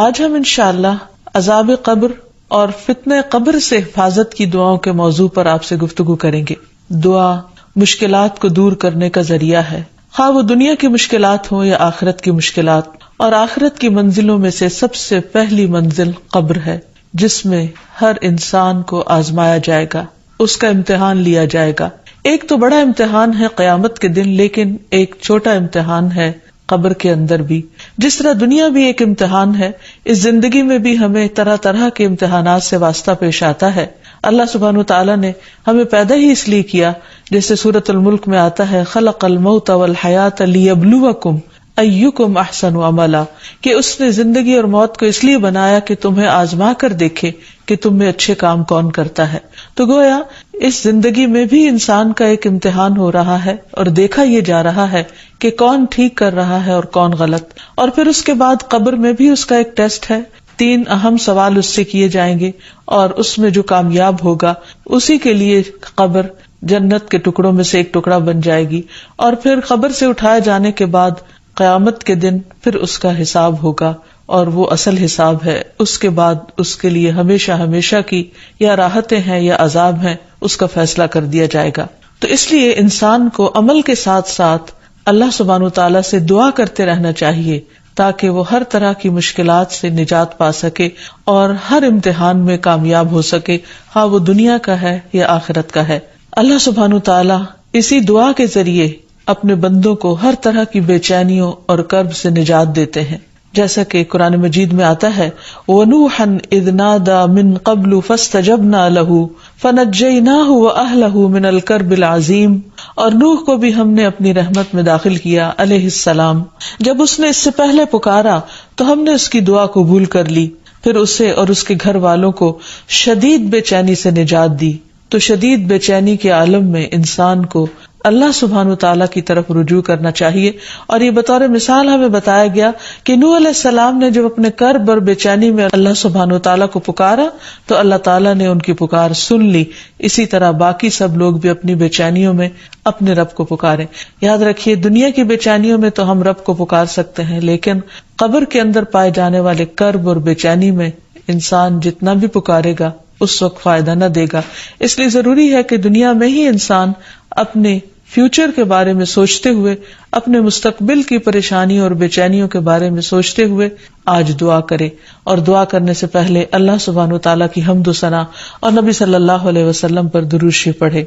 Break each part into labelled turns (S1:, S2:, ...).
S1: آج ہم انشاءاللہ عذاب قبر اور فتنہ قبر سے حفاظت کی دعاؤں کے موضوع پر آپ سے گفتگو کریں گے۔ دعا مشکلات کو دور کرنے کا ذریعہ ہے، خواہ وہ دنیا کی مشکلات ہوں یا آخرت کی مشکلات، اور آخرت کی منزلوں میں سے سب سے پہلی منزل قبر ہے، جس میں ہر انسان کو آزمایا جائے گا، اس کا امتحان لیا جائے گا۔ ایک تو بڑا امتحان ہے قیامت کے دن، لیکن ایک چھوٹا امتحان ہے قبر کے اندر بھی۔ جس طرح دنیا بھی ایک امتحان ہے، اس زندگی میں بھی ہمیں طرح طرح کے امتحانات سے واسطہ پیش آتا ہے۔ اللہ سبحانہ وتعالیٰ نے ہمیں پیدا ہی اس لیے کیا، جیسے سورۃ الملک میں آتا ہے خلق الموت والحیات لیبلوکم ایکم احسن عملا، کہ اس نے زندگی اور موت کو اس لیے بنایا کہ تمہیں آزما کر دیکھے کہ تم میں اچھے کام کون کرتا ہے۔ تو گویا اس زندگی میں بھی انسان کا ایک امتحان ہو رہا ہے اور دیکھا یہ جا رہا ہے کہ کون ٹھیک کر رہا ہے اور کون غلط، اور پھر اس کے بعد قبر میں بھی اس کا ایک ٹیسٹ ہے۔ 3 اہم سوال اس سے کیے جائیں گے، اور اس میں جو کامیاب ہوگا اسی کے لیے قبر جنت کے ٹکڑوں میں سے ایک ٹکڑا بن جائے گی، اور پھر قبر سے اٹھائے جانے کے بعد قیامت کے دن پھر اس کا حساب ہوگا، اور وہ اصل حساب ہے۔ اس کے بعد اس کے لیے ہمیشہ ہمیشہ کی یا راحتیں ہیں یا عذاب ہیں، اس کا فیصلہ کر دیا جائے گا۔ تو اس لیے انسان کو عمل کے ساتھ ساتھ اللہ سبحانہ وتعالیٰ سے دعا کرتے رہنا چاہیے، تاکہ وہ ہر طرح کی مشکلات سے نجات پا سکے اور ہر امتحان میں کامیاب ہو سکے، ہاں وہ دنیا کا ہے یا آخرت کا ہے۔ اللہ سبحانہ وتعالیٰ اسی دعا کے ذریعے اپنے بندوں کو ہر طرح کی بے چینیوں اور کرب سے نجات دیتے ہیں، جیسا کہ قرآن مجید میں آتا ہے وَنُوحًا إِذْ نَادَى مِن قَبْلُ فَاسْتَجَبْنَا لَهُ فَنَجَّيْنَاهُ وَأَهْلَهُ مِنَ الْكَرْبِ الْعَظِيمِ، اور نوح کو بھی ہم نے اپنی رحمت میں داخل کیا علیہ السلام، جب اس نے اس سے پہلے پکارا تو ہم نے اس کی دعا قبول کر لی، پھر اسے اور اس کے گھر والوں کو شدید بے چینی سے نجات دی۔ تو شدید بے چینی کے عالم میں انسان کو اللہ سبحانہ وتعالیٰ کی طرف رجوع کرنا چاہیے، اور یہ بطور مثال ہمیں بتایا گیا کہ نوح علیہ السلام نے جب اپنے کرب اور بے چینی میں اللہ سبحانہ وتعالیٰ کو پکارا تو اللہ تعالیٰ نے ان کی پکار سن لی۔ اسی طرح باقی سب لوگ بھی اپنی بے چینیوں میں اپنے رب کو پکاریں۔ یاد رکھیے دنیا کی بے چینیوں میں تو ہم رب کو پکار سکتے ہیں، لیکن قبر کے اندر پائے جانے والے کرب اور بے چینی میں انسان جتنا بھی پکارے گا اس وقت فائدہ نہ دے گا۔ اس لیے ضروری ہے کہ دنیا میں ہی انسان اپنے فیوچر کے بارے میں سوچتے ہوئے، اپنے مستقبل کی پریشانی اور بے چینیوں کے بارے میں سوچتے ہوئے آج دعا کرے، اور دعا کرنے سے پہلے اللہ سبحانہ وتعالیٰ کی حمد و ثنا اور نبی صلی اللہ علیہ وسلم پر درود شریف پڑھے۔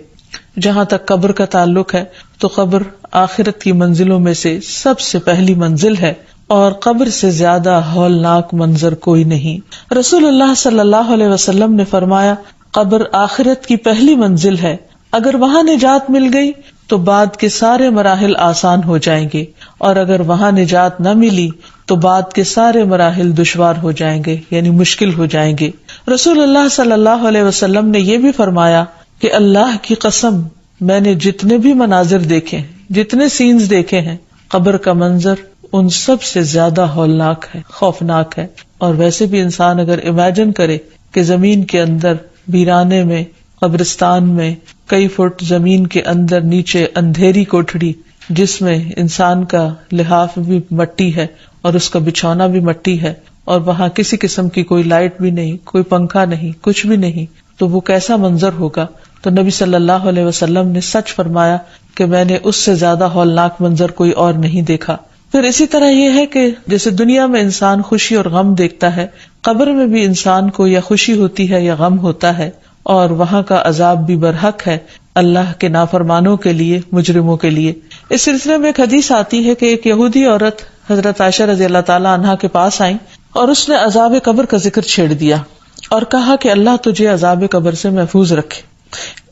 S1: جہاں تک قبر کا تعلق ہے تو قبر آخرت کی منزلوں میں سے سب سے پہلی منزل ہے، اور قبر سے زیادہ ہولناک منظر کوئی نہیں۔ رسول اللہ صلی اللہ علیہ وسلم نے فرمایا قبر آخرت کی پہلی منزل ہے، اگر وہاں نجات مل گئی تو بعد کے سارے مراحل آسان ہو جائیں گے، اور اگر وہاں نجات نہ ملی تو بعد کے سارے مراحل دشوار ہو جائیں گے، یعنی مشکل ہو جائیں گے۔ رسول اللہ صلی اللہ علیہ وسلم نے یہ بھی فرمایا کہ اللہ کی قسم میں نے جتنے بھی مناظر دیکھے ہیں، جتنے سینز دیکھے ہیں، قبر کا منظر ان سب سے زیادہ ہولناک ہے، خوفناک ہے۔ اور ویسے بھی انسان اگر امیجن کرے کہ زمین کے اندر ویرانے میں، قبرستان میں کئی فٹ زمین کے اندر نیچے اندھیری کوٹھڑی، جس میں انسان کا لحاف بھی مٹی ہے اور اس کا بچھونا بھی مٹی ہے، اور وہاں کسی قسم کی کوئی لائٹ بھی نہیں، کوئی پنکھا نہیں، کچھ بھی نہیں، تو وہ کیسا منظر ہوگا۔ تو نبی صلی اللہ علیہ وسلم نے سچ فرمایا کہ میں نے اس سے زیادہ ہولناک منظر کوئی اور نہیں دیکھا۔ پھر اسی طرح یہ ہے کہ جیسے دنیا میں انسان خوشی اور غم دیکھتا ہے، قبر میں بھی انسان کو یا خوشی ہوتی ہے یا غم ہوتا ہے، اور وہاں کا عذاب بھی برحق ہے اللہ کے نافرمانوں کے لیے، مجرموں کے لیے۔ اس سلسلے میں ایک حدیث آتی ہے کہ ایک یہودی عورت حضرت عائشہ رضی اللہ تعالیٰ عنہا کے پاس آئیں اور اس نے عذاب قبر کا ذکر چھیڑ دیا اور کہا کہ اللہ تجھے عذاب قبر سے محفوظ رکھے۔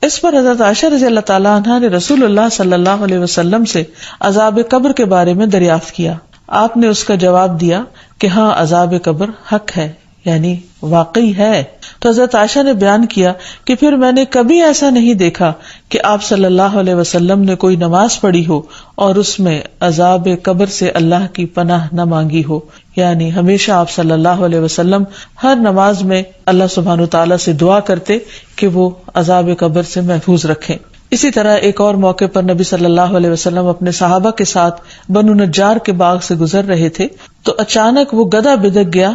S1: اس پر حضرت عائشہ رضی اللہ تعالیٰ عنہا نے رسول اللہ صلی اللہ علیہ وسلم سے عذاب قبر کے بارے میں دریافت کیا۔ آپ نے اس کا جواب دیا کہ ہاں عذاب قبر حق ہے، یعنی واقعی ہے۔ تو حضرت عائشہ نے بیان کیا کہ پھر میں نے کبھی ایسا نہیں دیکھا کہ آپ صلی اللہ علیہ وسلم نے کوئی نماز پڑھی ہو اور اس میں عذاب قبر سے اللہ کی پناہ نہ مانگی ہو، یعنی ہمیشہ آپ صلی اللہ علیہ وسلم ہر نماز میں اللہ سبحانہ وتعالیٰ سے دعا کرتے کہ وہ عذاب قبر سے محفوظ رکھیں۔ اسی طرح ایک اور موقع پر نبی صلی اللہ علیہ وسلم اپنے صحابہ کے ساتھ بنو نجار کے باغ سے گزر رہے تھے تو اچانک وہ گدھا بدک گیا،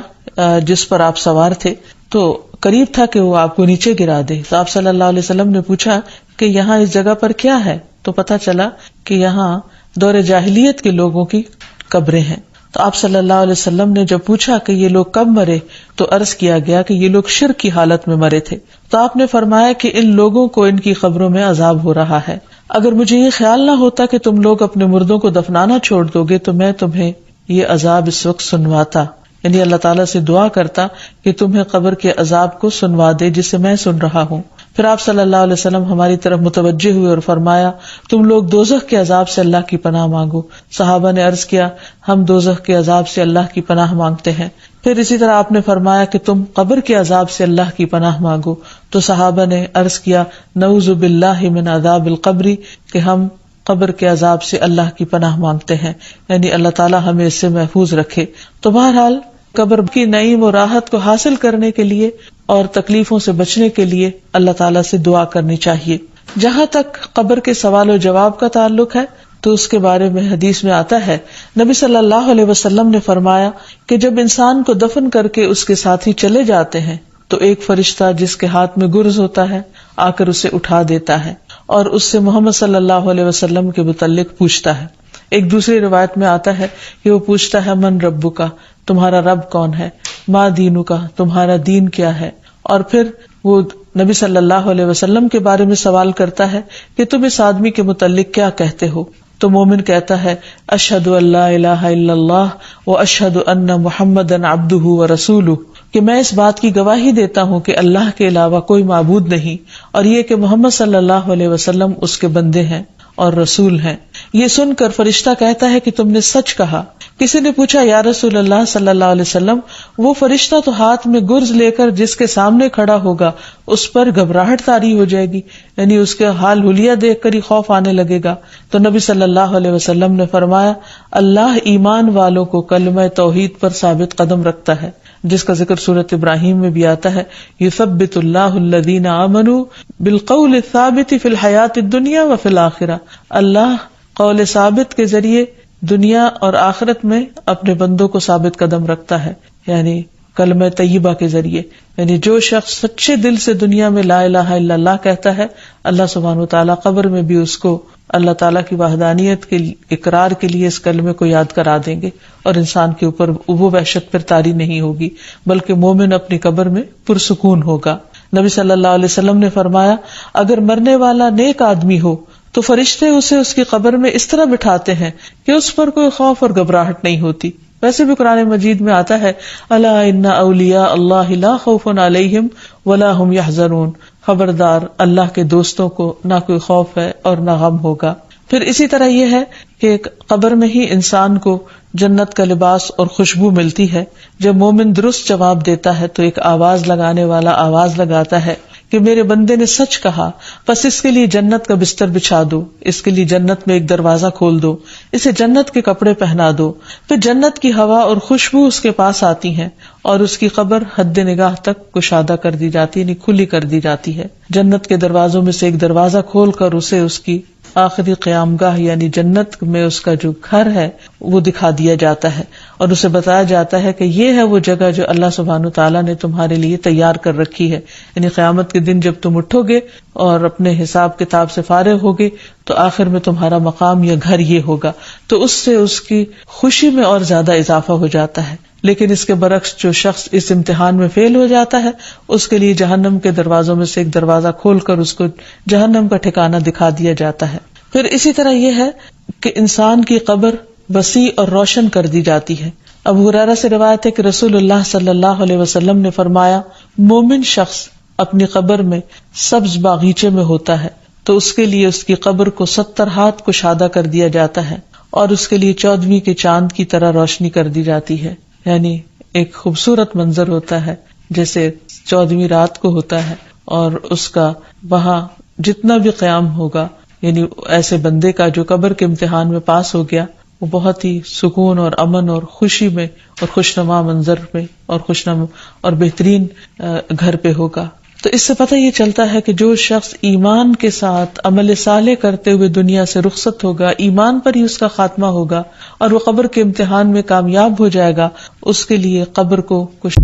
S1: جس پر آپ سوار تھے تو قریب تھا کہ وہ آپ کو نیچے گرا دے. تو آپ صلی اللہ علیہ وسلم نے پوچھا کہ یہاں اس جگہ پر کیا ہے؟ تو پتا چلا کہ یہاں دور جاہلیت کے لوگوں کی قبریں ہیں. تو آپ صلی اللہ علیہ وسلم نے جب پوچھا کہ یہ لوگ کب مرے تو عرض کیا گیا کہ یہ لوگ شرک کی حالت میں مرے تھے. تو آپ نے فرمایا کہ ان لوگوں کو ان کی قبروں میں عذاب ہو رہا ہے. اگر مجھے یہ خیال نہ ہوتا کہ تم لوگ اپنے مردوں کو دفنانا چھوڑ دو گے تو میں تمہیں یہ عذاب اس وقت سنواتا، یعنی اللہ تعالیٰ سے دعا کرتا کہ تمہیں قبر کے عذاب کو سنوا دے جسے میں سن رہا ہوں. پھر آپ صلی اللہ علیہ وسلم ہماری طرف متوجہ ہوئے اور فرمایا تم لوگ دوزخ کے عذاب سے اللہ کی پناہ مانگو. صحابہ نے عرض کیا ہم دوزخ کے عذاب سے اللہ کی پناہ مانگتے ہیں. پھر اسی طرح آپ نے فرمایا کہ تم قبر کے عذاب سے اللہ کی پناہ مانگو. تو صحابہ نے عرض کیا نعوذ باللہ من عذاب القبر، کہ ہم قبر کے عذاب سے اللہ کی پناہ مانگتے ہیں، یعنی اللہ تعالیٰ ہمیں اس سے محفوظ رکھے. تو بہرحال قبر کی نعیم و راحت کو حاصل کرنے کے لیے اور تکلیفوں سے بچنے کے لیے اللہ تعالیٰ سے دعا کرنی چاہیے. جہاں تک قبر کے سوال و جواب کا تعلق ہے تو اس کے بارے میں حدیث میں آتا ہے نبی صلی اللہ علیہ وسلم نے فرمایا کہ جب انسان کو دفن کر کے اس کے ساتھی چلے جاتے ہیں تو ایک فرشتہ جس کے ہاتھ میں گرز ہوتا ہے آ کر اسے اٹھا دیتا ہے اور اس سے محمد صلی اللہ علیہ وسلم کے متعلق پوچھتا ہے. ایک دوسری روایت میں آتا ہے کہ وہ پوچھتا ہے من ربک، تمہارا رب کون ہے، ما دینک، تمہارا دین کیا ہے، اور پھر وہ نبی صلی اللہ علیہ وسلم کے بارے میں سوال کرتا ہے کہ تم اس آدمی کے متعلق کیا کہتے ہو. تو مومن کہتا ہے اشہد ان لا الہ الا اللہ و اشہد ان محمدًا عبدہ و رسولہ، کہ میں اس بات کی گواہی دیتا ہوں کہ اللہ کے علاوہ کوئی معبود نہیں، اور یہ کہ محمد صلی اللہ علیہ وسلم اس کے بندے ہیں اور رسول ہیں. یہ سن کر فرشتہ کہتا ہے کہ تم نے سچ کہا. کسی نے پوچھا یا رسول اللہ صلی اللہ علیہ وسلم وہ فرشتہ تو ہاتھ میں گرز لے کر جس کے سامنے کھڑا ہوگا اس پر گھبراہٹ طاری ہو جائے گی، یعنی اس کے حال حلیہ دیکھ کر ہی خوف آنے لگے گا. تو نبی صلی اللہ علیہ وسلم نے فرمایا اللہ ایمان والوں کو کلمہ توحید پر ثابت قدم رکھتا ہے، جس کا ذکر سورۃ ابراہیم میں بھی آتا ہے یثبت اللہ الذین آمنوا بالقول الثابت فی الحیات الدنیا وفی الآخرہ. اللہ قول ثابت کے ذریعے دنیا اور آخرت میں اپنے بندوں کو ثابت قدم رکھتا ہے، یعنی کلمہ طیبہ کے ذریعے. یعنی جو شخص سچے دل سے دنیا میں لا الہ الا اللہ کہتا ہے اللہ سبحانہ وتعالیٰ قبر میں بھی اس کو اللہ تعالیٰ کی وحدانیت کے اقرار کے لیے اس کلمے کو یاد کرا دیں گے، اور انسان کے اوپر وہ وحشت پھر طاری نہیں ہوگی بلکہ مومن اپنی قبر میں پرسکون ہوگا. نبی صلی اللہ علیہ وسلم نے فرمایا اگر مرنے والا نیک آدمی ہو تو فرشتے اسے اس کی قبر میں اس طرح بٹھاتے ہیں کہ اس پر کوئی خوف اور گھبراہٹ نہیں ہوتی. ویسے بھی قرآن مجید میں آتا ہے الا ان اولیاء اللہ لا خوف علیہم ولا هم یحزنون، خبردار اللہ کے دوستوں کو نہ کوئی خوف ہے اور نہ غم ہوگا. پھر اسی طرح یہ ہے کہ قبر میں ہی انسان کو جنت کا لباس اور خوشبو ملتی ہے. جب مومن درست جواب دیتا ہے تو ایک آواز لگانے والا آواز لگاتا ہے کہ میرے بندے نے سچ کہا، پس اس کے لیے جنت کا بستر بچھا دو، اس کے لیے جنت میں ایک دروازہ کھول دو، اسے جنت کے کپڑے پہنا دو. پھر جنت کی ہوا اور خوشبو اس کے پاس آتی ہیں اور اس کی قبر حد نگاہ تک کشادہ کر دی جاتی، یعنی کھلی کر دی جاتی ہے. جنت کے دروازوں میں سے ایک دروازہ کھول کر اسے اس کی آخری قیام گاہ یعنی جنت میں اس کا جو گھر ہے وہ دکھا دیا جاتا ہے اور اسے بتایا جاتا ہے کہ یہ ہے وہ جگہ جو اللہ سبحانہ تعالیٰ نے تمہارے لیے تیار کر رکھی ہے. یعنی قیامت کے دن جب تم اٹھو گے اور اپنے حساب کتاب سے فارغ ہوگے تو آخر میں تمہارا مقام یا گھر یہ ہوگا. تو اس سے اس کی خوشی میں اور زیادہ اضافہ ہو جاتا ہے. لیکن اس کے برعکس جو شخص اس امتحان میں فیل ہو جاتا ہے اس کے لیے جہنم کے دروازوں میں سے ایک دروازہ کھول کر اس کو جہنم کا ٹھکانہ دکھا دیا جاتا ہے. پھر اسی طرح یہ ہے کہ انسان کی قبر وسیع اور روشن کر دی جاتی ہے. ابو ہریرہ سے روایت ہے کہ رسول اللہ صلی اللہ علیہ وسلم نے فرمایا مومن شخص اپنی قبر میں سبز باغیچے میں ہوتا ہے تو اس کے لیے اس کی قبر کو 70 ہاتھ کشادہ کر دیا جاتا ہے اور اس کے لیے 14ویں کے چاند کی طرح روشنی کر دی جاتی ہے. یعنی ایک خوبصورت منظر ہوتا ہے جیسے 14ویں رات کو ہوتا ہے، اور اس کا وہاں جتنا بھی قیام ہوگا یعنی ایسے بندے کا جو قبر کے امتحان میں پاس ہو گیا وہ بہت ہی سکون اور امن اور خوشی میں اور خوشنما منظر میں اور خوشنما اور بہترین گھر پہ ہوگا. تو اس سے پتہ یہ چلتا ہے کہ جو شخص ایمان کے ساتھ عمل صالح کرتے ہوئے دنیا سے رخصت ہوگا، ایمان پر ہی اس کا خاتمہ ہوگا اور وہ قبر کے امتحان میں کامیاب ہو جائے گا، اس کے لیے قبر کو کچھ